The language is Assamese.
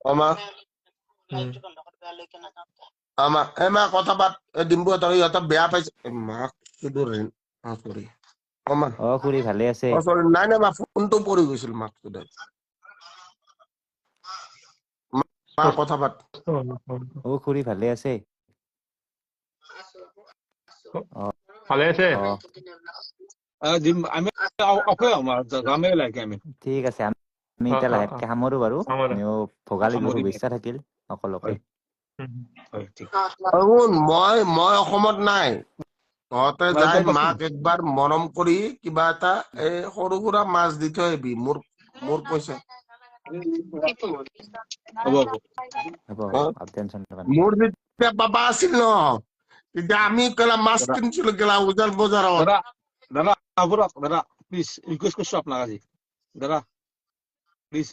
আমা আমা এমা কথা পাত ডিম্বু তই ইহঁত বেয়া পাইছে মাক সুদূৰ সৰি আমা খুৰী ভালে আছে সৰি নাই নাই মা ফোনটো পৰি গৈছিল মাক সুদাই মা কথা পাত খুৰী ভালে আছে ভালে আছে ঠিক আছে আমি এতিয়া লাহেকে সামৰো বাৰু আমিও ভোগালী বিহু শুভেচ্ছা থাকিল সকলোকে মই অসমত নাই তহঁতে যাই মাক একবাৰ মৰম কৰি কিবা এটা এই সৰু সুৰা মাছ দি থৈ আহিবি মোৰ পইচা মোৰ যেতিয়া বাবা আছিল ন তেতিয়া আমি কেলা মাছ কিনিছিলো কেলা উজান বজাৰত দাদা প্লিজ ৰিকুৱেষ্ট কৰিছো আপোনাক আজি দাদা প্লিজ